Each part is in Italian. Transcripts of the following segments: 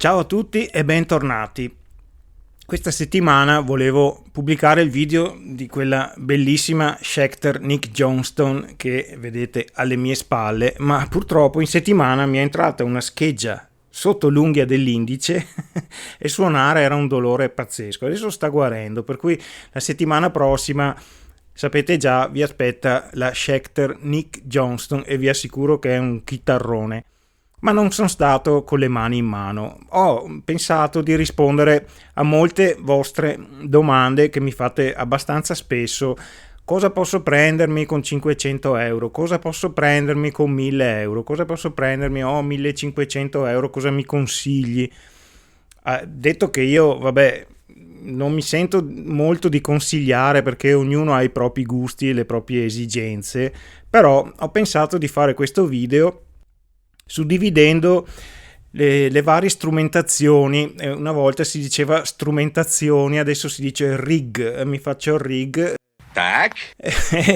Ciao a tutti e bentornati. Questa settimana volevo pubblicare il video di quella bellissima Schecter Nick Johnston che vedete alle mie spalle, ma purtroppo in settimana mi è entrata una scheggia sotto l'unghia dell'indice e suonare era un dolore pazzesco. Adesso sta guarendo, per cui la settimana prossima sapete già vi aspetta la Schecter Nick Johnston e vi assicuro che è un chitarrone. Ma non sono stato con le mani in mano. Ho pensato di rispondere a molte vostre domande che mi fate abbastanza spesso. Cosa posso prendermi con 500 euro? Cosa posso prendermi con 1000 euro? Cosa posso prendermi? 1500 euro, cosa mi consigli? Detto che io, vabbè, non mi sento molto di consigliare perché ognuno ha i propri gusti e le proprie esigenze, però ho pensato di fare questo video suddividendo le varie strumentazioni. Una volta si diceva strumentazioni, adesso si dice rig, mi faccio il rig. Tac.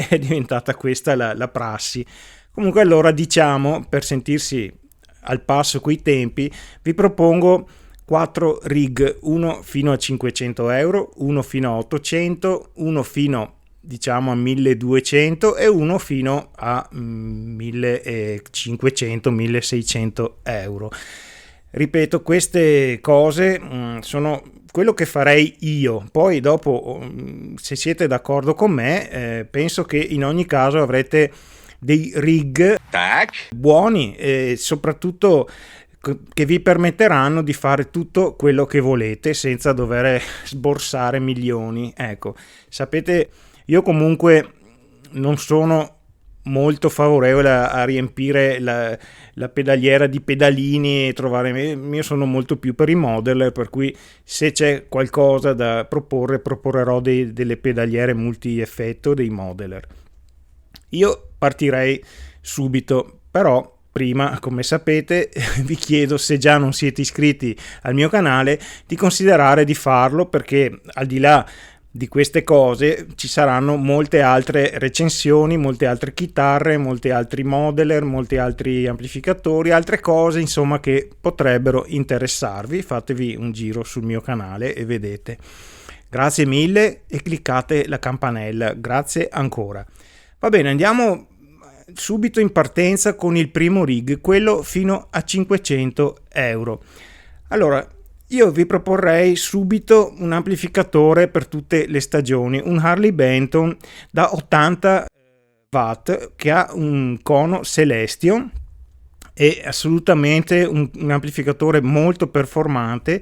È diventata questa la prassi. Comunque allora diciamo, per sentirsi al passo coi tempi, vi propongo 4 rig, uno fino a 500 euro, uno fino a 800, uno fino diciamo a 1200 e uno fino a 1500-1600 euro. Ripeto, queste cose sono quello che farei io. Poi dopo, se siete d'accordo con me, penso che in ogni caso avrete dei rig buoni e soprattutto che vi permetteranno di fare tutto quello che volete senza dover sborsare milioni. Ecco, sapete, io comunque non sono molto favorevole a riempire la pedaliera di pedalini e trovare. Io sono molto più per i modeler, per cui se c'è qualcosa da proporrò delle pedaliere multi-effetto, dei modeler. Io partirei subito, però prima, come sapete, vi chiedo, se già non siete iscritti al mio canale, di considerare di farlo, perché al di là di queste cose ci saranno molte altre recensioni, molte altre chitarre, molti altri modeler, molti altri amplificatori, altre cose insomma che potrebbero interessarvi. Fatevi un giro sul mio canale e vedete. Grazie mille e cliccate la campanella, grazie ancora. Va bene, andiamo subito in partenza con il primo rig, quello fino a 500 euro. Allora, io vi proporrei subito un amplificatore per tutte le stagioni, un Harley Benton da 80 watt che ha un cono Celestion, è assolutamente un amplificatore molto performante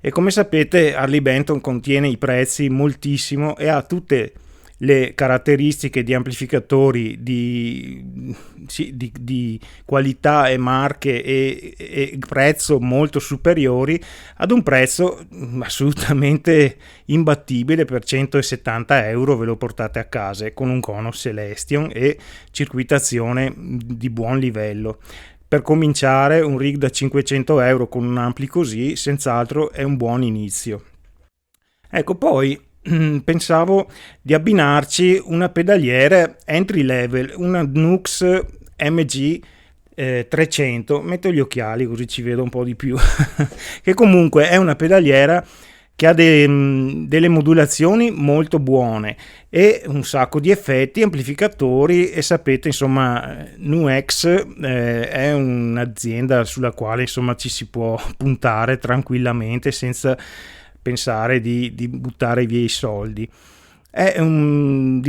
e come sapete Harley Benton contiene i prezzi moltissimo e ha tutte le caratteristiche di amplificatori di qualità e marche e prezzo molto superiori ad un prezzo assolutamente imbattibile. Per 170 euro ve lo portate a casa con un cono Celestion e circuitazione di buon livello. Per cominciare un rig da 500 euro con un ampli così senz'altro è un buon inizio. Ecco, poi pensavo di abbinarci una pedaliera entry level, una Nux MG 300. Metto gli occhiali così ci vedo un po' di più che comunque è una pedaliera che ha delle modulazioni molto buone e un sacco di effetti, amplificatori, e sapete insomma Nuex è un'azienda sulla quale insomma ci si può puntare tranquillamente senza pensare di buttare via i soldi. È un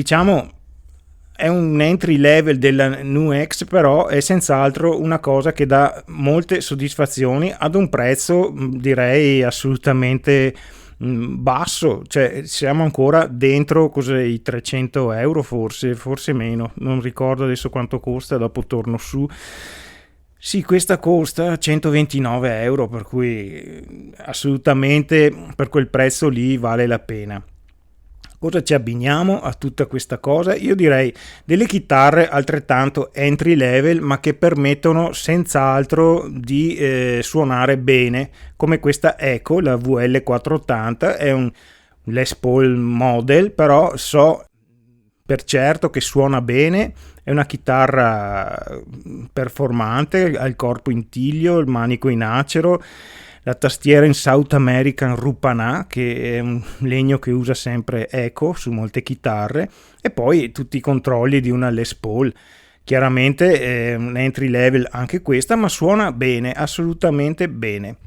entry level della Nuex, però è senz'altro una cosa che dà molte soddisfazioni ad un prezzo direi assolutamente basso, cioè siamo ancora dentro i 300 euro, forse meno, non ricordo adesso quanto costa, dopo torno su. Sì, questa costa 129 euro, per cui assolutamente per quel prezzo lì vale la pena. Cosa ci abbiniamo a tutta questa cosa? Io direi delle chitarre altrettanto entry level, ma che permettono senz'altro di suonare bene, come questa Echo, la VL480, è un Les Paul model, però so per certo che suona bene. È una chitarra performante, ha il corpo in tiglio, il manico in acero, la tastiera in South American Rupanà, che è un legno che usa sempre Echo su molte chitarre, e poi tutti i controlli di una Les Paul. Chiaramente è un entry level anche questa, ma suona bene, assolutamente bene.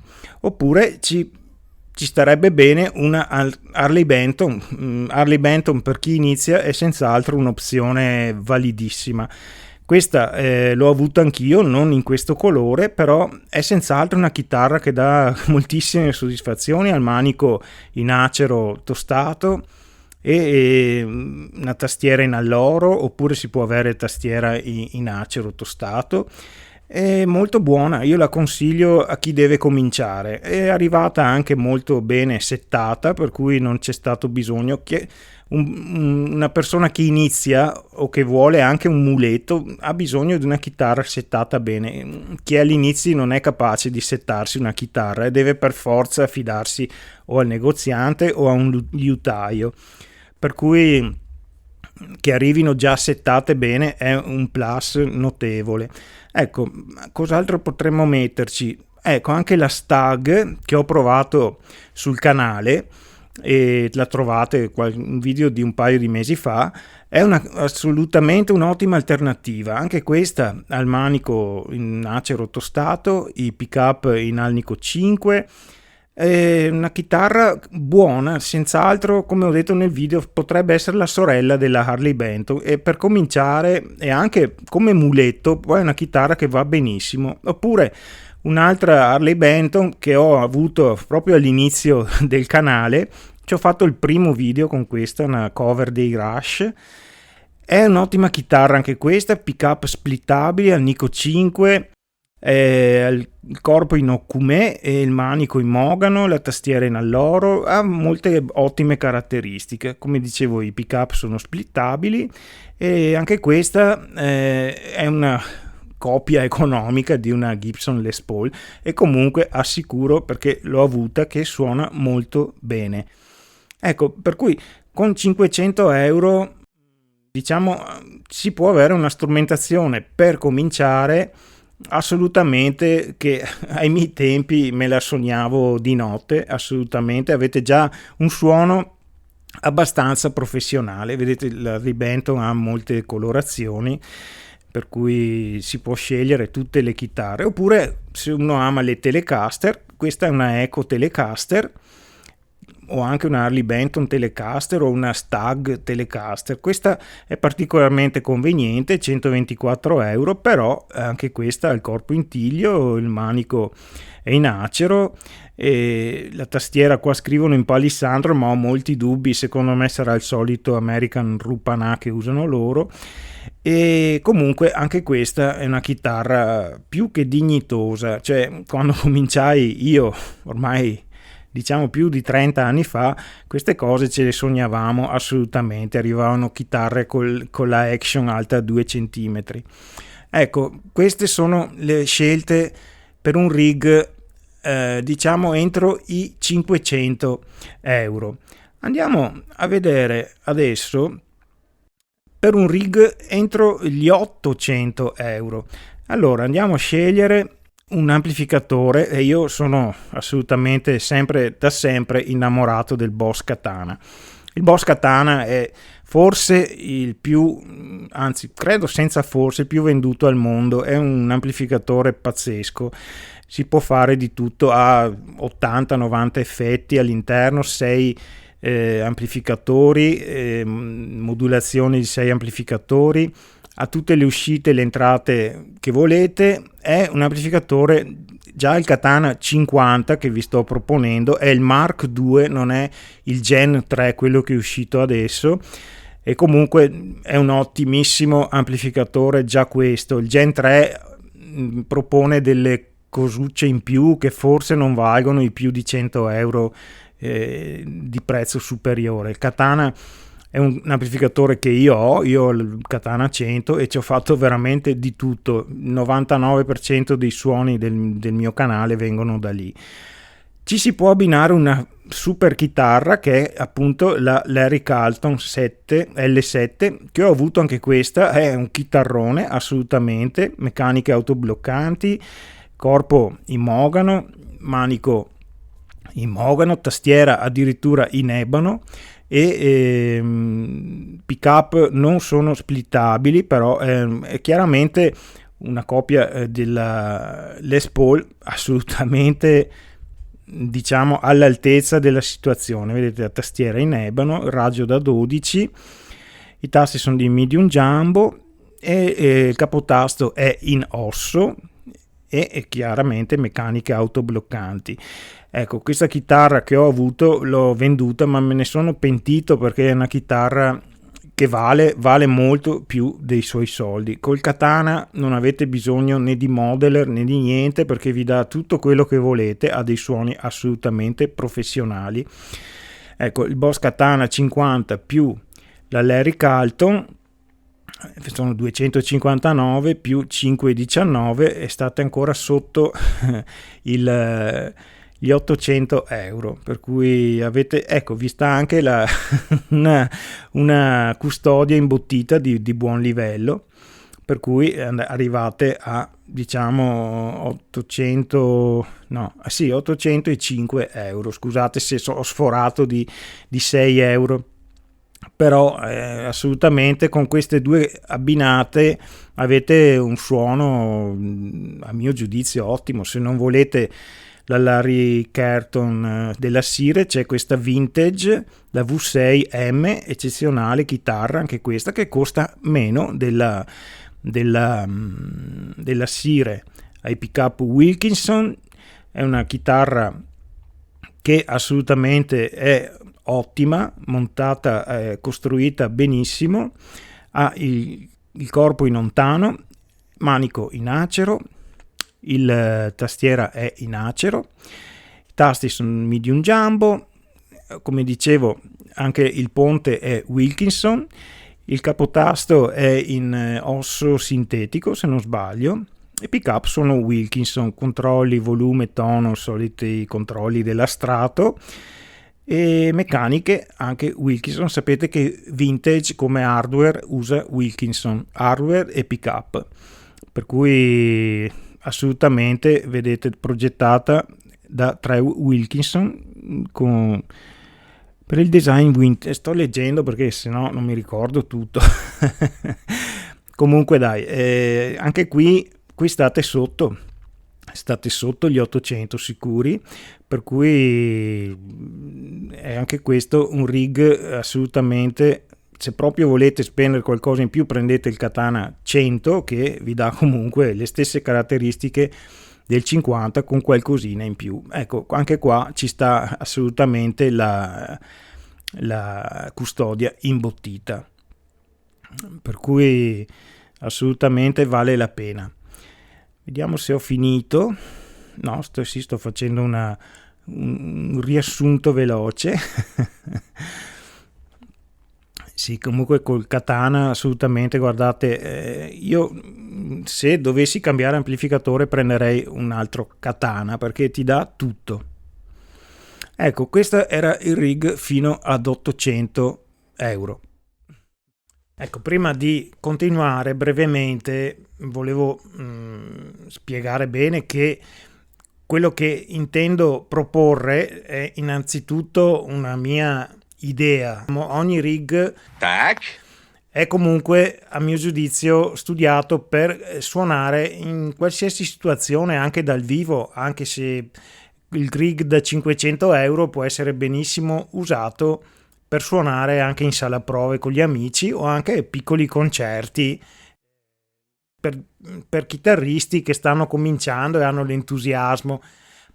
Oppure ci starebbe bene una Harley Benton. Harley Benton per chi inizia è senz'altro un'opzione validissima. Questa l'ho avuta anch'io, non in questo colore, però è senz'altro una chitarra che dà moltissime soddisfazioni, al manico in acero tostato e una tastiera in alloro, oppure si può avere tastiera in acero tostato. È molto buona, io la consiglio a chi deve cominciare. È arrivata anche molto bene settata, per cui non c'è stato bisogno che una persona che inizia o che vuole anche un muletto ha bisogno di una chitarra settata bene. Chi all'inizio non è capace di settarsi una chitarra e deve per forza affidarsi o al negoziante o a un liutaio, per cui che arrivino già settate bene è un plus notevole. Ecco, cos'altro potremmo metterci? Ecco, anche la Stag che ho provato sul canale, e la trovate un video di un paio di mesi fa, è assolutamente un'ottima alternativa. Anche questa al manico in acero tostato, i pick up in alnico 5. È una chitarra buona, senz'altro, come ho detto nel video, potrebbe essere la sorella della Harley Benton, e per cominciare, e anche come muletto, poi è una chitarra che va benissimo. Oppure un'altra Harley Benton che ho avuto proprio all'inizio del canale, ci ho fatto il primo video con questa, una cover dei Rush. È un'ottima chitarra anche questa, pick up splittabili al Nico 5, il corpo in Okume e il manico in mogano, la tastiera in alloro, ha molte ottime caratteristiche. Come dicevo, i pick up sono splittabili e anche questa è una copia economica di una Gibson Les Paul, e comunque assicuro, perché l'ho avuta, che suona molto bene. Ecco, per cui con 500 euro diciamo si può avere una strumentazione per cominciare assolutamente, che ai miei tempi me la sognavo di notte. Assolutamente, avete già un suono abbastanza professionale. Vedete, la Benton ha molte colorazioni, per cui si può scegliere tutte le chitarre. Oppure, se uno ama le Telecaster, questa è una Echo Telecaster, o anche una Harley Benton Telecaster o una Stag Telecaster. Questa è particolarmente conveniente, 124 euro, però anche questa ha il corpo in tiglio, il manico è in acero e la tastiera qua scrivono in palissandro, ma ho molti dubbi, secondo me sarà il solito American Rupanà che usano loro. E comunque anche questa è una chitarra più che dignitosa. Cioè, quando cominciai io, ormai diciamo più di 30 anni fa, queste cose ce le sognavamo assolutamente. Arrivavano chitarre con la action alta 2 cm. Ecco, queste sono le scelte per un rig diciamo entro i 500 euro. Andiamo a vedere adesso per un rig entro gli 800 euro. Allora andiamo a scegliere un amplificatore, e io sono assolutamente da sempre innamorato del Boss Katana. Il Boss Katana è forse il più, anzi credo senza forse, il più venduto al mondo. È un amplificatore pazzesco, si può fare di tutto, ha 80-90 effetti all'interno, 6 amplificatori, modulazioni di 6 amplificatori, ha tutte le uscite e le entrate che volete. È un amplificatore, già il Katana 50 che vi sto proponendo è il Mark II, non è il Gen 3, quello che è uscito adesso, e comunque è un ottimissimo amplificatore già questo. Il Gen 3 propone delle cosucce in più che forse non valgono i più di 100 euro di prezzo superiore. Il Katana è un amplificatore che io ho il Katana 100, e ci ho fatto veramente di tutto. Il 99% dei suoni del mio canale vengono da lì. Ci si può abbinare una super chitarra che è appunto la Larry Carlton L7, che ho avuto anche questa. È un chitarrone assolutamente, meccaniche autobloccanti, corpo in mogano, manico in mogano, tastiera addirittura in ebano, e pick up non sono splittabili, però è chiaramente una copia della Les Paul assolutamente, diciamo, all'altezza della situazione. Vedete la tastiera in ebano, il raggio da 12, i tasti sono di medium jumbo e il capotasto è in osso e chiaramente meccaniche autobloccanti. Ecco, questa chitarra che ho avuto l'ho venduta, ma me ne sono pentito perché è una chitarra che vale molto più dei suoi soldi. Col Katana non avete bisogno né di modeler né di niente, perché vi dà tutto quello che volete, ha dei suoni assolutamente professionali. Ecco, il Boss Katana 50 più la Larry Carlton sono 259 più 5,19, è stata ancora sotto gli 800 euro, per cui avete, ecco, vi sta anche una custodia imbottita di buon livello, per cui arrivate a, diciamo, 805 euro. Scusate se ho sforato di 6 euro, però assolutamente con queste due abbinate avete un suono, a mio giudizio, ottimo. Se non volete la Larry Carlton della Sire, c'è questa vintage, la V6M, eccezionale chitarra anche questa, che costa meno della Sire ai pickup Wilkinson. È una chitarra che assolutamente è ottima, montata, costruita benissimo, ha il corpo in ontano, manico in acero, il tastiera è in acero, i tasti sono medium jumbo, come dicevo anche il ponte è Wilkinson, il capotasto è in osso sintetico se non sbaglio, i pick up sono Wilkinson, controlli volume, tono, soliti controlli della Strato, e meccaniche anche Wilkinson. Sapete che vintage come hardware usa Wilkinson, hardware e pick up, per cui assolutamente vedete progettata da 3 Wilkinson per il design vintage. Sto leggendo perché sennò non mi ricordo tutto. Comunque dai, anche qui state sotto gli 800 sicuri, per cui è anche questo un rig assolutamente. Se proprio volete spendere qualcosa in più, prendete il Katana 100, che vi dà comunque le stesse caratteristiche del 50 con qualcosina in più. Ecco, anche qua ci sta assolutamente la custodia imbottita, per cui assolutamente vale la pena. Vediamo se ho finito. No, sto facendo un riassunto veloce. Sì, comunque col Katana assolutamente, guardate, io se dovessi cambiare amplificatore prenderei un altro Katana, perché ti dà tutto. Ecco, questo era il rig fino ad 800 euro. Ecco, prima di continuare brevemente volevo spiegare bene che quello che intendo proporre è innanzitutto una mia idea. Ogni rig è comunque, a mio giudizio, studiato per suonare in qualsiasi situazione, anche dal vivo, anche se il rig da 500 euro può essere benissimo usato per suonare anche in sala prove con gli amici o anche piccoli concerti per chitarristi che stanno cominciando e hanno l'entusiasmo.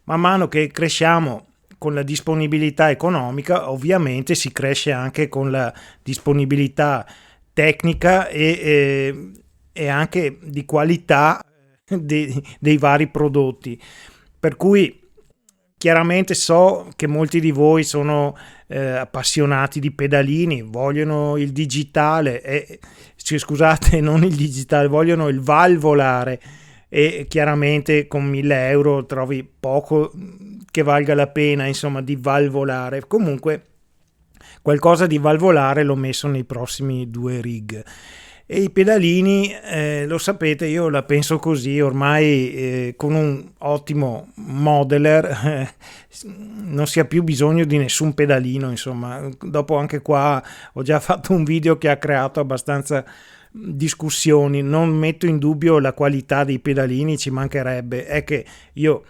Man mano che cresciamo con la disponibilità economica, ovviamente si cresce anche con la disponibilità tecnica e anche di qualità dei vari prodotti, per cui chiaramente so che molti di voi sono appassionati di pedalini, vogliono il digitale, scusate, non il digitale, vogliono il valvolare, e chiaramente con 1.000 euro trovi poco che valga la pena, insomma, di valvolare. Comunque qualcosa di valvolare l'ho messo nei prossimi 2 rig, E i pedalini, lo sapete, io la penso così, ormai con un ottimo modeler non si ha più bisogno di nessun pedalino, insomma. Dopo anche qua ho già fatto un video che ha creato abbastanza discussioni, non metto in dubbio la qualità dei pedalini, ci mancherebbe, è che io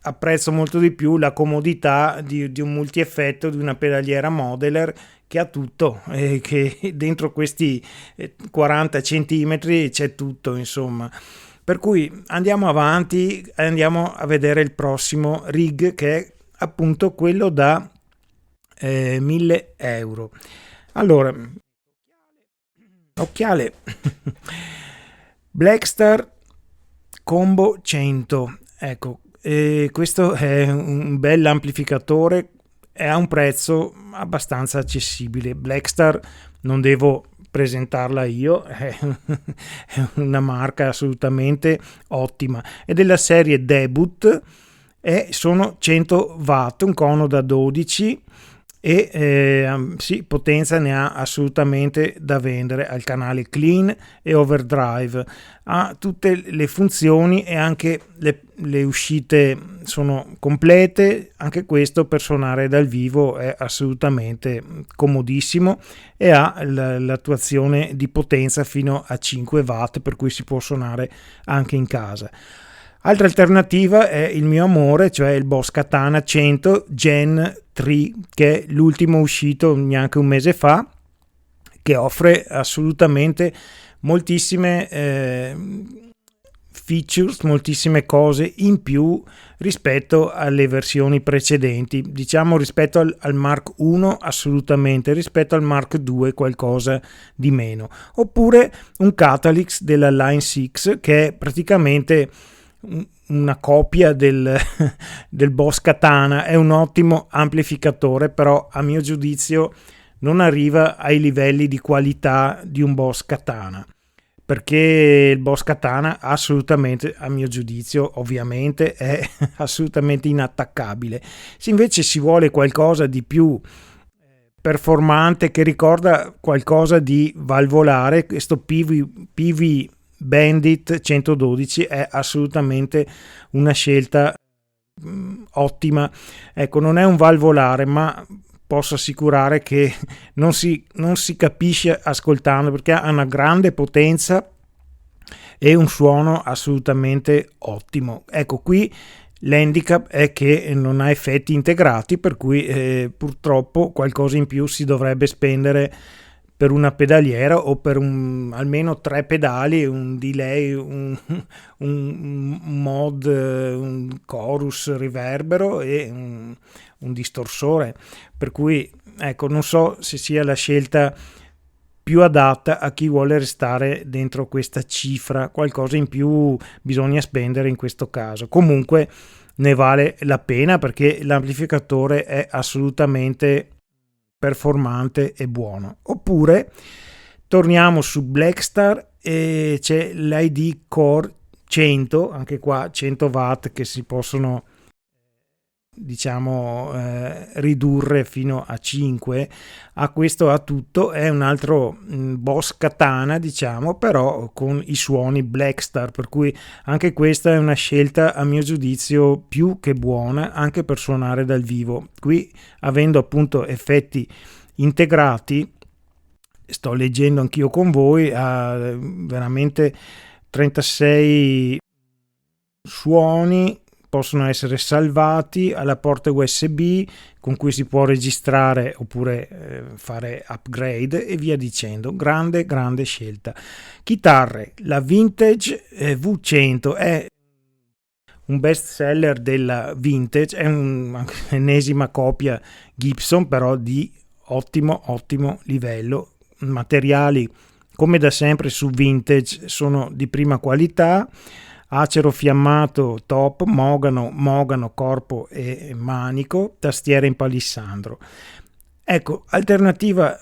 apprezzo molto di più la comodità di un multieffetto, di una pedaliera modeler che ha tutto, che dentro questi 40 centimetri c'è tutto, insomma. Per cui andiamo avanti, andiamo a vedere il prossimo rig, che è appunto quello da 1000 euro. Allora, occhiale Blackstar Combo 100, ecco, questo è un bel amplificatore, è a un prezzo abbastanza accessibile. Blackstar non devo presentarla io, è una marca assolutamente ottima, è della serie Debut e sono 100 watt, un cono da 12 e sì, potenza ne ha assolutamente da vendere, al canale clean e overdrive, ha tutte le funzioni e anche le uscite sono complete. Anche questo per suonare dal vivo è assolutamente comodissimo e ha l'attuazione di potenza fino a 5 watt, per cui si può suonare anche in casa. Altra alternativa è il mio amore, cioè il Boss Katana 100 Gen 3, che è l'ultimo uscito neanche un mese fa, che offre assolutamente moltissime features, moltissime cose in più rispetto alle versioni precedenti, diciamo rispetto al Mark 1 assolutamente, rispetto al Mark 2 qualcosa di meno, oppure un Catalyx della Line 6 che è praticamente una copia del Boss Katana, è un ottimo amplificatore, però a mio giudizio non arriva ai livelli di qualità di un Boss Katana, perché il Boss Katana assolutamente, a mio giudizio ovviamente, è assolutamente inattaccabile. Se invece si vuole qualcosa di più performante, che ricorda qualcosa di valvolare, questo PV Bandit 112 è assolutamente una scelta ottima. Ecco, non è un valvolare, ma posso assicurare che non si capisce ascoltando, perché ha una grande potenza e un suono assolutamente ottimo. Ecco, qui l'handicap è che non ha effetti integrati, per cui purtroppo qualcosa in più si dovrebbe spendere per una pedaliera o per almeno 3 pedali, un delay, un mod, un chorus riverbero e un distorsore, per cui ecco, non so se sia la scelta più adatta a chi vuole restare dentro questa cifra. Qualcosa in più bisogna spendere in questo caso, comunque ne vale la pena perché l'amplificatore è assolutamente performante e buono. Oppure torniamo su Blackstar e c'è l'ID Core 100, anche qua 100 watt che si possono diciamo ridurre fino a 5. A questo ha tutto, è un altro Boss Katana, diciamo, però con i suoni Blackstar, per cui anche questa è una scelta a mio giudizio più che buona anche per suonare dal vivo. Qui, avendo appunto effetti integrati, sto leggendo anch'io con voi, ha veramente 36 suoni, possono essere salvati alla porta USB con cui si può registrare oppure fare upgrade e via dicendo. Grande scelta. Chitarre, la Vintage V100 è un best seller della Vintage, è un'ennesima copia Gibson, però di ottimo livello. Materiali come da sempre su Vintage sono di prima qualità, acero fiammato top, mogano, corpo e manico, tastiera in palissandro. Ecco, alternativa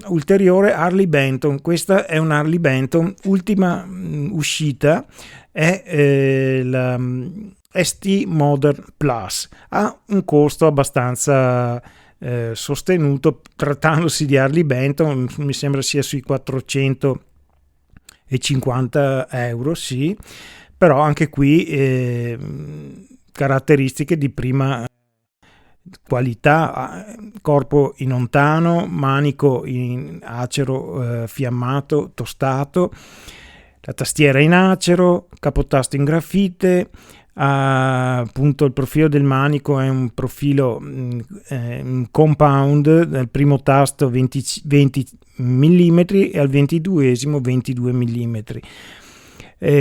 ulteriore, Harley Benton. Questa è un Harley Benton, ultima uscita, è la ST Modern Plus, ha un costo abbastanza sostenuto, trattandosi di Harley Benton, mi sembra sia sui 400 €150, sì, però anche qui caratteristiche di prima qualità, corpo in ontano, manico in acero fiammato, tostato, la tastiera in acero, capotasto in grafite, appunto il profilo del manico è un profilo un compound, nel primo tasto 20 mm e al 22esimo 22 mm.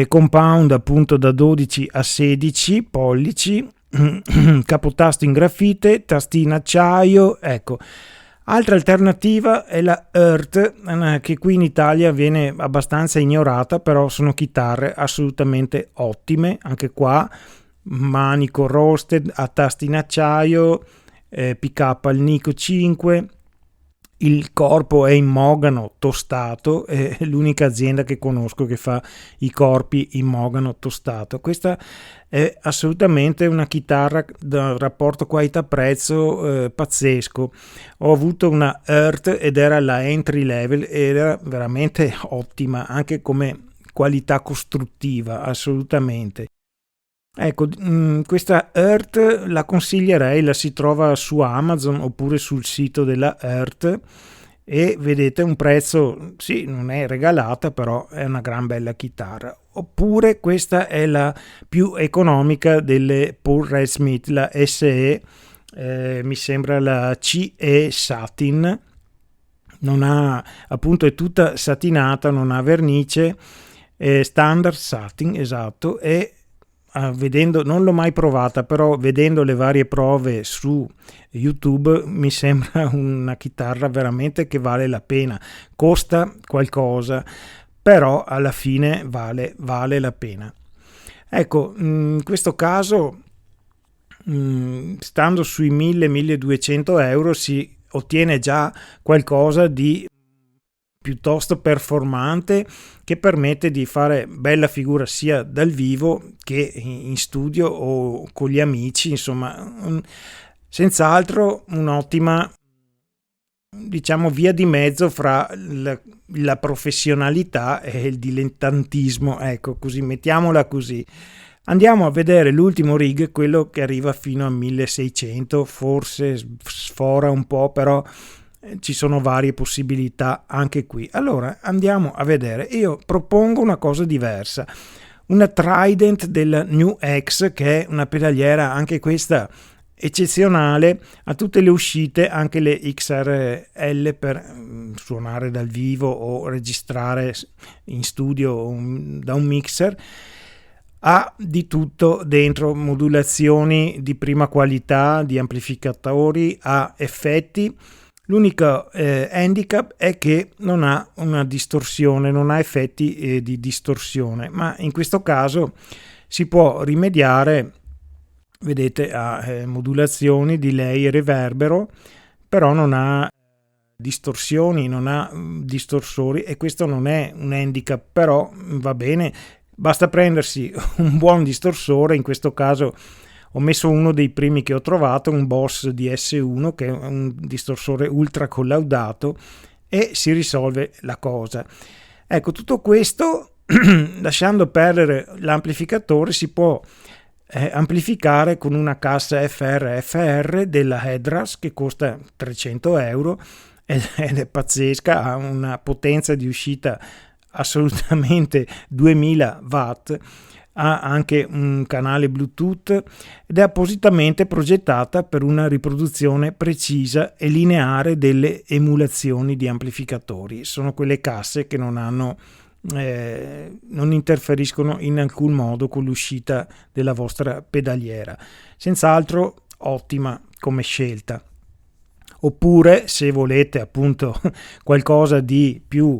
Compound appunto da 12 a 16 pollici, capotasto in grafite, tasti in acciaio, ecco. Altra alternativa è la Earth, che qui in Italia viene abbastanza ignorata, però sono chitarre assolutamente ottime, anche qua manico roasted a tasti in acciaio, pick up al Nico 5, il corpo è in mogano tostato, è l'unica azienda che conosco che fa i corpi in mogano tostato. Questa è assolutamente una chitarra da rapporto qualità-prezzo pazzesco. Ho avuto una Earth ed era la entry level, era veramente ottima anche come qualità costruttiva, assolutamente. Ecco, questa Earth la consiglierei, la si trova su Amazon oppure sul sito della Earth e vedete un prezzo, sì, non è regalata, però è una gran bella chitarra. Oppure questa è la più economica delle Paul Redsmith, la SE, mi sembra la CE Satin, non ha, appunto è tutta satinata, non ha vernice, standard satin, esatto, e vedendo, non l'ho mai provata, però vedendo le varie prove su YouTube mi sembra una chitarra veramente che vale la pena. Costa qualcosa, però alla fine vale la pena. Ecco, in questo caso stando sui 1000-1200 euro si ottiene già qualcosa di piuttosto performante che permette di fare bella figura sia dal vivo che in studio o con gli amici, insomma, senz'altro un'ottima, diciamo, via di mezzo fra la professionalità e il dilettantismo, ecco, così mettiamola così. Andiamo a vedere l'ultimo rig, quello che arriva fino a 1600, forse sfora un po', però ci sono varie possibilità anche qui. Allora andiamo a vedere. Io propongo una cosa diversa, una Trident della New X, che è una pedaliera anche questa eccezionale, a tutte le uscite, anche le XRL per suonare dal vivo o registrare in studio da un mixer. Ha di tutto dentro, modulazioni di prima qualità, di amplificatori, ha effetti. L'unico handicap è che non ha una distorsione, non ha effetti di distorsione, ma in questo caso si può rimediare, vedete, a modulazioni, delay e reverbero, però non ha distorsioni, non ha distorsori, e questo non è un handicap, però va bene, basta prendersi un buon distorsore. In questo caso ho messo uno dei primi che ho trovato, un Boss DS1, che è un distorsore ultra collaudato, e si risolve la cosa. Ecco, tutto questo lasciando perdere l'amplificatore si può amplificare con una cassa FR della Hedras che costa 300 euro ed è pazzesca, ha una potenza di uscita assolutamente 2000 watt, ha anche un canale Bluetooth ed è appositamente progettata per una riproduzione precisa e lineare delle emulazioni di amplificatori. Sono quelle casse che non interferiscono in alcun modo con l'uscita della vostra pedaliera. Senz'altro ottima come scelta. Oppure, se volete appunto qualcosa di più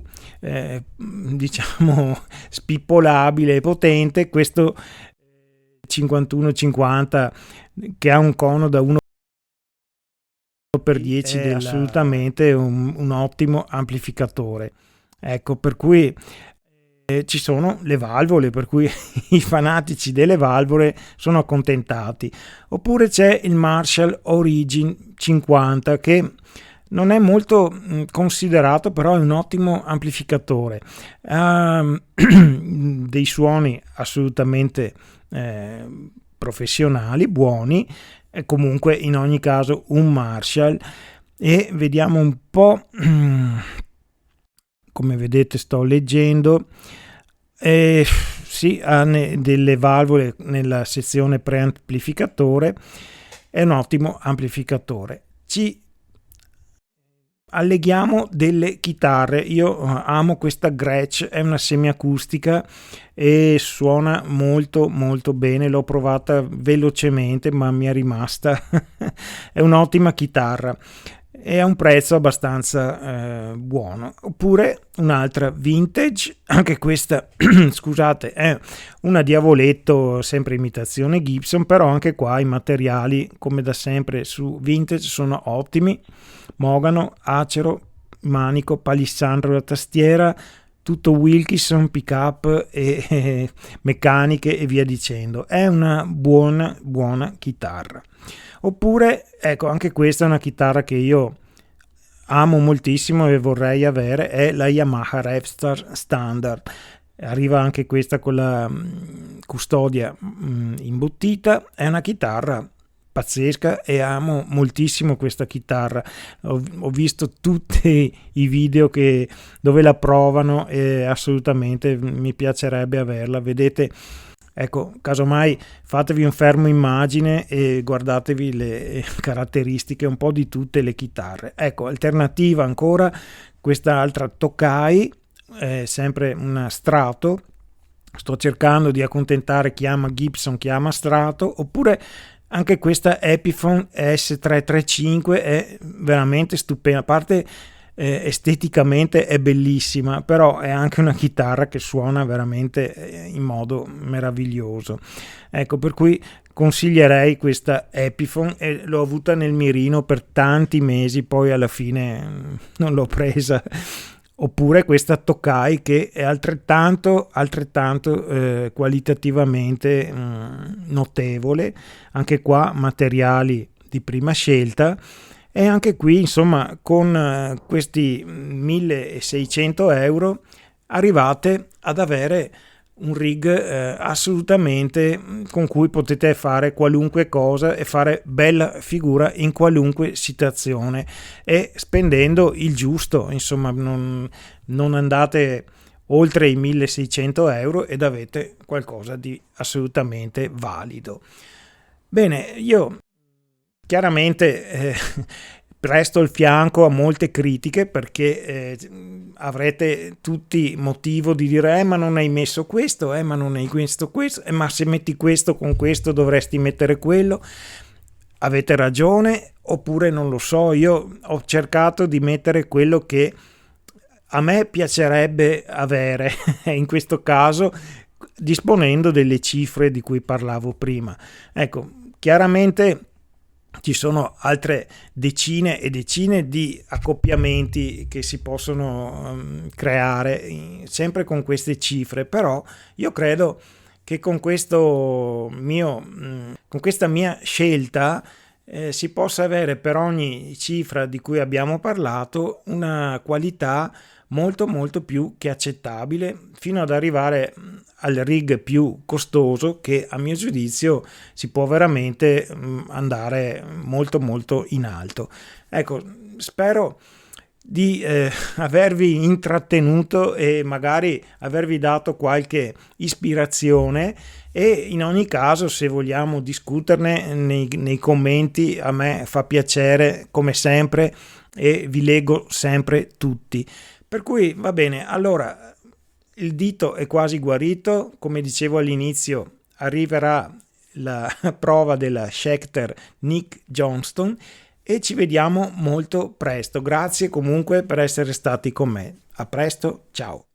diciamo spippolabile e potente, questo 5150 che ha un cono da 1/10 è assolutamente un ottimo amplificatore. Ecco, per cui ci sono le valvole, per cui i fanatici delle valvole sono accontentati. Oppure c'è il Marshall Origin 50 che non è molto considerato, però è un ottimo amplificatore. Ha dei suoni assolutamente professionali, buoni, e comunque in ogni caso un Marshall. E vediamo un po', come vedete sto leggendo, sì, ha delle valvole nella sezione preamplificatore, è un ottimo amplificatore. Ci alleghiamo delle chitarre. Io amo questa Gretsch, è una semiacustica e suona molto molto bene. L'ho provata velocemente, ma mi è rimasta. È un'ottima chitarra e a un prezzo abbastanza buono. Oppure un'altra vintage, anche questa scusate, è una Diavoletto, sempre imitazione Gibson, però anche qua i materiali, come da sempre su vintage, sono ottimi. Mogano, acero, manico, palissandro da tastiera, tutto Wilkinson, pick up e meccaniche e via dicendo. È una buona chitarra. Oppure, ecco, anche questa è una chitarra che io amo moltissimo e vorrei avere, è la Yamaha Revstar Standard. Arriva anche questa con la custodia imbottita. È una chitarra pazzesca e amo moltissimo questa chitarra. Ho visto tutti i video dove la provano e assolutamente mi piacerebbe averla. Vedete, ecco, casomai fatevi un fermo immagine e guardatevi le caratteristiche un po' di tutte le chitarre. Ecco, alternativa ancora questa altra Tokai, sempre una Strato. Sto cercando di accontentare chi ama Gibson, chi ama Strato. Oppure anche questa Epiphone S335 è veramente stupenda, a parte esteticamente è bellissima, però è anche una chitarra che suona veramente in modo meraviglioso. Ecco, per cui consiglierei questa Epiphone e l'ho avuta nel mirino per tanti mesi, poi alla fine non l'ho presa. Oppure questa Tokai, che è altrettanto qualitativamente notevole, anche qua materiali di prima scelta, e anche qui insomma con questi 1.600 euro arrivate ad avere un rig assolutamente con cui potete fare qualunque cosa e fare bella figura in qualunque situazione, e spendendo il giusto, insomma non andate oltre i 1.600 euro ed avete qualcosa di assolutamente valido. Bene, io chiaramente presto il fianco a molte critiche, perché avrete tutti motivo di dire ma non hai messo questo, ma non hai questo, ma se metti questo con questo dovresti mettere quello. Avete ragione, oppure non lo so, io ho cercato di mettere quello che a me piacerebbe avere in questo caso, disponendo delle cifre di cui parlavo prima. Ecco, chiaramente ci sono altre decine e decine di accoppiamenti che si possono creare sempre con queste cifre, però io credo che con questa mia scelta si possa avere per ogni cifra di cui abbiamo parlato una qualità molto molto più che accettabile, fino ad arrivare al rig più costoso, che a mio giudizio si può veramente andare molto molto in alto. Ecco, spero di avervi intrattenuto e magari avervi dato qualche ispirazione, e in ogni caso, se vogliamo discuterne nei commenti, a me fa piacere come sempre e vi leggo sempre tutti. Per cui va bene, allora il dito è quasi guarito, come dicevo all'inizio arriverà la prova della Schecter Nick Johnston e ci vediamo molto presto. Grazie comunque per essere stati con me. A presto, ciao.